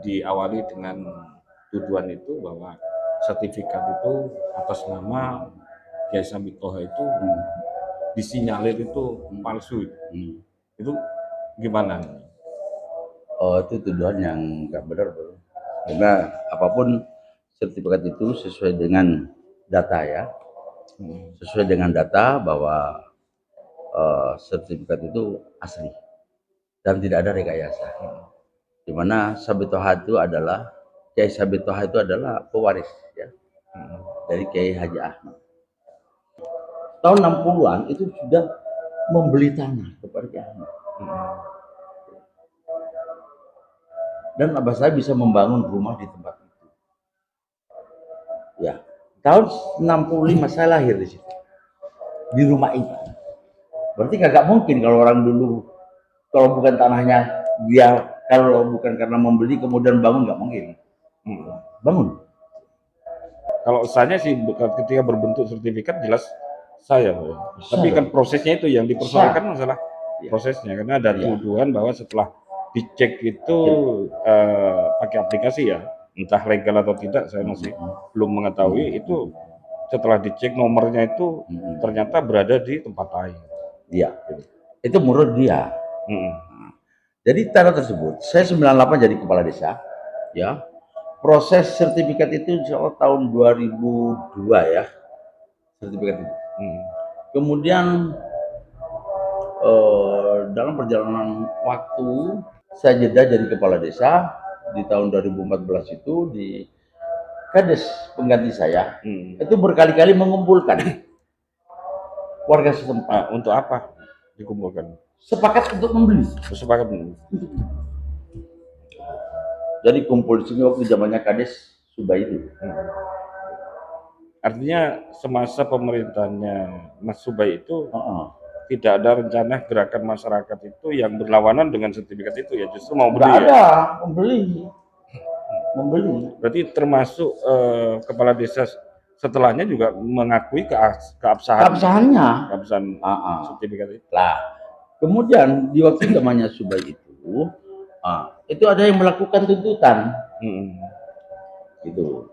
diawali dengan tuduhan itu bahwa sertifikat itu atas nama Kiai Sambit Toha itu disinyalir itu palsu. Itu gimana? Oh, itu tuduhan yang nggak benar, bro. Karena apapun sertifikat itu sesuai dengan data ya, sesuai dengan data bahwa sertifikat itu asli dan tidak ada rekayasa. Dimana Sambit Toha itu adalah Kiai Sambit Toha itu adalah pewaris ya dari Kiai Haji Ahmad. Tahun 60-an itu sudah membeli tanah kepada Kiai Ahmad. Dan abah saya bisa membangun rumah di tempat itu. Ya, tahun 65 saya lahir di situ, di rumah itu. Berarti kagak mungkin kalau orang dulu, kalau bukan tanahnya dia, kalau bukan karena membeli kemudian bangun, nggak mungkin. Bangun. Kalau saya sih ketika berbentuk sertifikat jelas saya, tapi kan prosesnya itu yang dipersoalkan masalah prosesnya, karena ada tuduhan bahwa setelah dicek itu pakai aplikasi ya, entah legal atau tidak saya masih belum mengetahui. Itu setelah dicek nomornya itu ternyata berada di tempat lain. Iya, itu menurut dia. Jadi tanah tersebut, saya 98 jadi kepala desa, ya. Proses sertifikat itu insya Allah tahun 2002 ya, sertifikat itu. Kemudian dalam perjalanan waktu saya jeda jadi kepala desa di tahun 2014 itu di Kades pengganti saya itu berkali-kali mengumpulkan warga setempat. Untuk apa dikumpulkan? Sepakat untuk membeli. Sepakat membeli. Jadi kumpul di sini waktu zamannya Kades Subay itu. Artinya semasa pemerintahnya Mas Subay itu tidak ada rencana gerakan masyarakat itu yang berlawanan dengan sertifikat itu ya, justru mau beli. Tidak ada, membeli. Berarti termasuk kepala desa setelahnya juga mengakui keabsahan sertifikat itu. Lah, kemudian di waktu zamannya Subay itu ada yang melakukan tuntutan, gitu,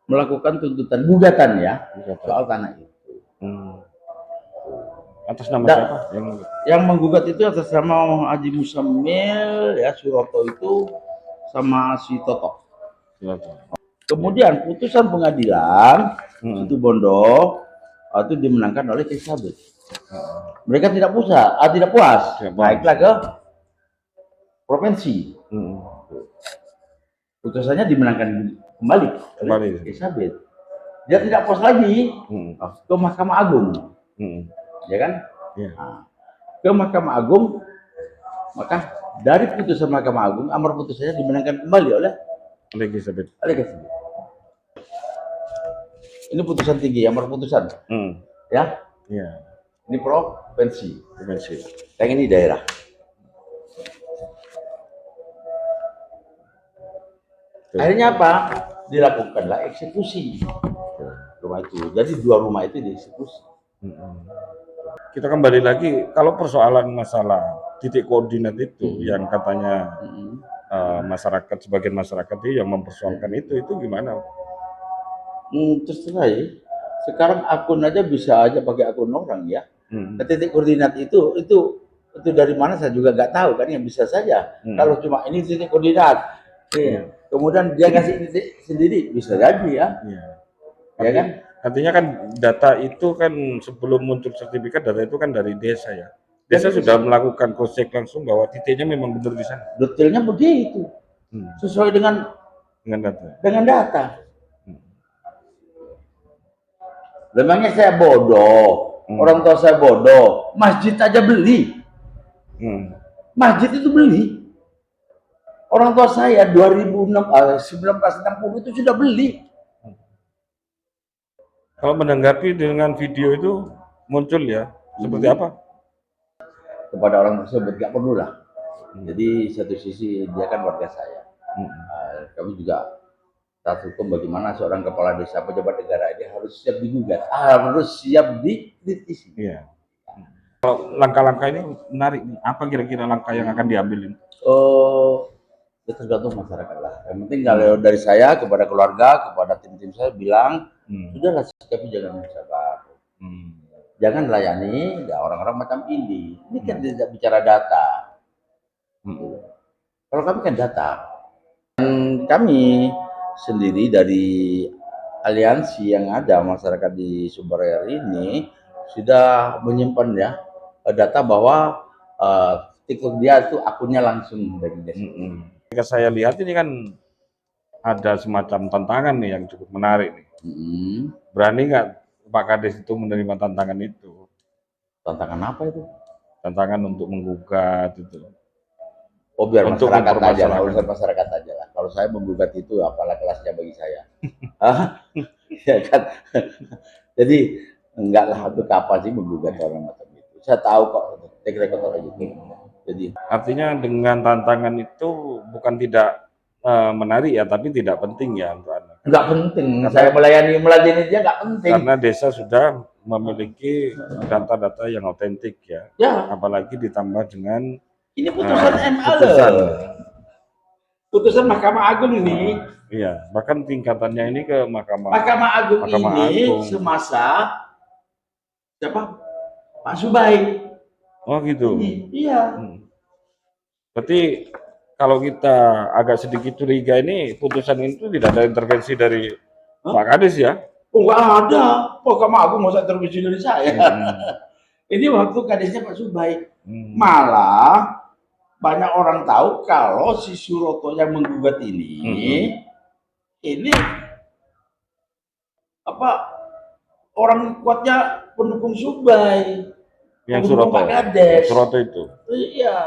melakukan tuntutan gugatan ya soal tanah itu. Atas nama siapa yang menggugat itu? Atas nama Haji Musamil ya, Suroto itu sama si Toto. Kemudian putusan pengadilan itu Bondo itu dimenangkan oleh Kiai Sambit. Mereka tidak puas, naiklah ke provinsi. Putusannya dimenangkan kembali oleh Kiai Sambit. Dia tidak puas lagi ke Mahkamah Agung. Ya kan? Nah, ke Mahkamah Agung, maka dari putusan Mahkamah Agung, amar putusannya dimenangkan kembali oleh Kiai Sambit. Ini putusan tinggi, amar putusan. Ya? Iya. Ini provinsi. Yang ini daerah. Akhirnya apa? Dilakukanlah eksekusi rumah itu. Jadi 2 rumah itu dieksekusi. Kita kembali lagi, kalau persoalan masalah titik koordinat itu yang katanya masyarakat, sebagian masyarakat itu yang mempersoalkan itu gimana? Terserah ya. Sekarang akun aja bisa aja pakai akun orang ya. Titik koordinat itu dari mana saya juga nggak tahu kan, yang bisa saja. Kalau cuma ini titik koordinat, kemudian dia kasih titik sendiri, bisa jadi ya. Ya kan? Artinya kan data itu kan sebelum muncul sertifikat, data itu kan dari desa ya. Desa sudah melakukan cross check langsung bahwa titiknya memang benar di sana. Detailnya begitu, sesuai dengan data. Memangnya saya bodoh, orang tua saya bodoh, masjid aja beli. Masjid itu beli. Orang tua saya 1960 itu sudah beli. Kalau menanggapi dengan video itu muncul ya, seperti apa? Kepada orang tersebut nggak perlu lah. Jadi satu sisi dia kan warga saya. Kami juga taat hukum, bagaimana seorang kepala desa pejabat negara ini harus siap digugat, harus siap dikritisi. Kalau langkah-langkah ini menarik nih, apa kira-kira langkah yang akan diambil ini? Ya tergantung masyarakat lah. Yang penting kalau dari saya kepada keluarga, kepada tim-tim saya bilang, sudahlah sikapi jangan sabar. Jangan layani ya orang-orang macam ini. Ini kan tidak bicara data. Kalau kami kan data. Dan kami sendiri dari aliansi yang ada masyarakat di Sumber Raya ini sudah menyimpan ya data bahwa TikTok dia itu akunnya langsung dari desa. Ketika saya lihat ini kan ada semacam tantangan nih yang cukup menarik nih. Berani nggak Pak Kades itu menerima tantangan itu? Tantangan apa itu? Tantangan untuk menggugat itu. Oh biar Untuk masyarakat aja lah, mempermasalahkan. urusan masyarakat aja lah. Kalau saya menggugat itu apalah kelasnya bagi saya. Ya kan. Jadi enggak lah, untuk apa sih menggugat orang macam itu. Saya tahu kok take record orang itu. Jadi artinya dengan tantangan itu bukan tidak menarik ya, tapi tidak penting ya untuk Anda. enggak penting. Saya melayani dia enggak penting. Karena desa sudah memiliki data-data yang otentik ya. Ya. Apalagi ditambah dengan ini putusan MA putusan. loh. Putusan Mahkamah Agung ini. Iya, bahkan tingkatannya ini ke Mahkamah Agung ini Agung. semasa siapa? Pak Subai. Oh gitu. Iya. Berarti kalau kita agak sedikit curiga ini putusan itu tidak ada intervensi dari Pak Kades ya? Oh enggak ada. Mahkamah Agung nggak usah intervensi dari saya. Ini waktu kadesnya Pak Subai. Malah banyak orang tahu kalau si Suroto yang menggugat ini apa orang kuatnya pendukung Subai, yang pendukung Suroto, Pak Kades. Suroto itu. Iya.